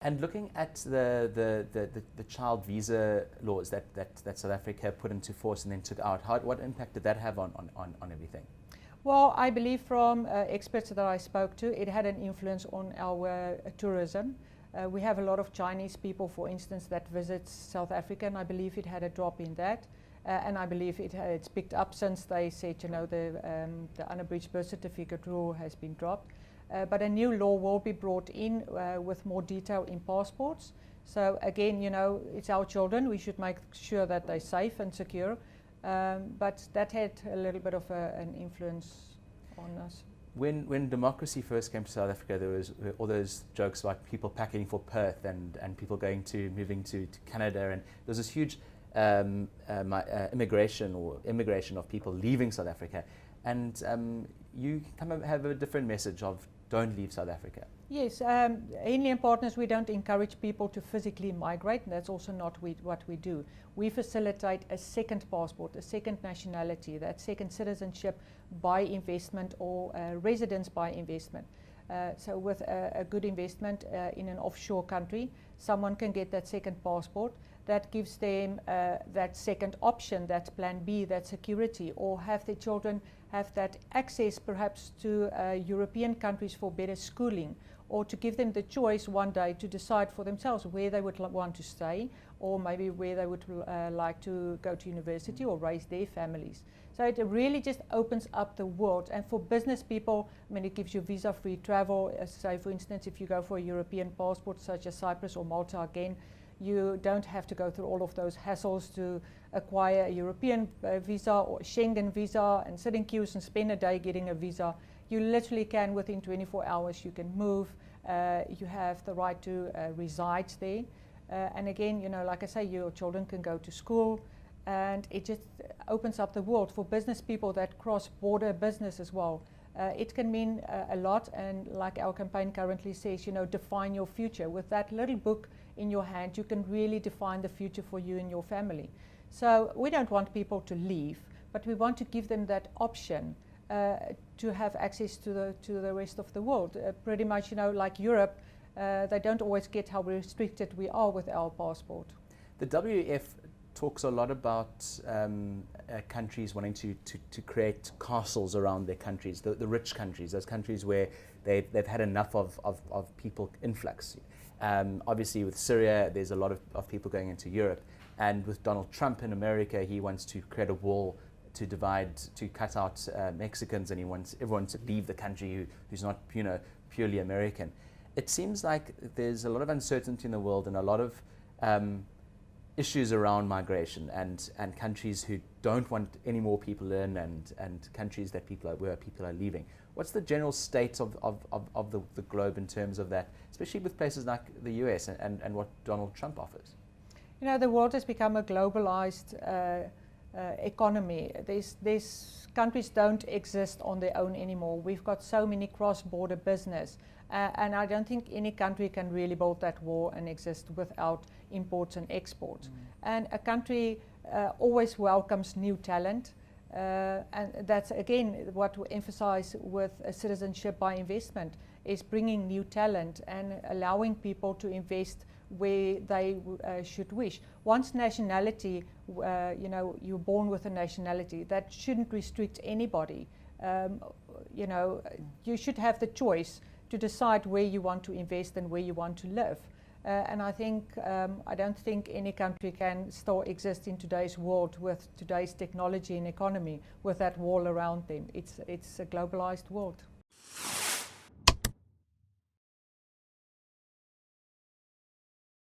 And looking at the child visa laws that South Africa put into force and then took out, what impact did that have on everything? Well, I believe from experts that I spoke to, it had an influence on our tourism. We have a lot of Chinese people, for instance, that visit South Africa, and I believe it had a drop in that. And I believe it's picked up since they said, you know, the unabridged birth certificate rule has been dropped. But a new law will be brought in with more detail in passports. So again, you know, it's our children. We should make sure that they're safe and secure. But that had a little bit of an influence on us. When democracy first came to South Africa, there was all those jokes about people packing for Perth and people moving to Canada, and there was this huge immigration of people leaving South Africa. And you kind of have a different message of don't leave South Africa. Yes, Henley and Partners, we don't encourage people to physically migrate, and that's also not what we do. We facilitate a second passport, a second nationality, that second citizenship by investment or residence by investment. So with a good investment in an offshore country, someone can get that second passport. That gives them that second option, that plan B, that security, or have their children have that access perhaps to European countries for better schooling, or to give them the choice one day to decide for themselves where they would want to stay, or maybe where they would like to go to university or raise their families. So it really just opens up the world. And for business people, I mean, it gives you visa-free travel. Say, for instance, if you go for a European passport such as Cyprus or Malta again, you don't have to go through all of those hassles to acquire a European visa or Schengen visa and sit in queues and spend a day getting a visa. You literally can, within 24 hours, you can move. You have the right to reside there. And again, you know, like I say, your children can go to school, and it just opens up the world for business people that cross-border business as well. It can mean a lot, and like our campaign currently says, you know, define your future. With that little book in your hand, you can really define the future for you and your family. So we don't want people to leave, but we want to give them that option to have access to the rest of the world. Pretty much, you know, like Europe, they don't always get how restricted we are with our passport. The WEF talks a lot about countries wanting to create castles around their countries, the rich countries, those countries where they've had enough of people influx. Obviously with Syria, there's a lot of people going into Europe, and with Donald Trump in America, he wants to create a wall to divide, to cut out Mexicans, and he wants everyone to leave the country who's not, you know, purely American. It seems like there's a lot of uncertainty in the world and a lot of issues around migration, and countries who don't want any more people in, and countries that where people are leaving. What's the general state of the globe in terms of that, especially with places like the US and what Donald Trump offers? You know, the world has become a globalized economy. These countries don't exist on their own anymore. We've got so many cross-border business, and I don't think any country can really build that wall and exist without imports and exports. And a country always welcomes new talent, and that's again what we emphasize with a citizenship by investment, is bringing new talent and allowing people to invest where they should wish. Once nationality, you know, you're born with a nationality, that shouldn't restrict anybody. You know, you should have the choice to decide where you want to invest and where you want to live. And I think, I don't think any country can still exist in today's world with today's technology and economy with that wall around them. It's a globalized world.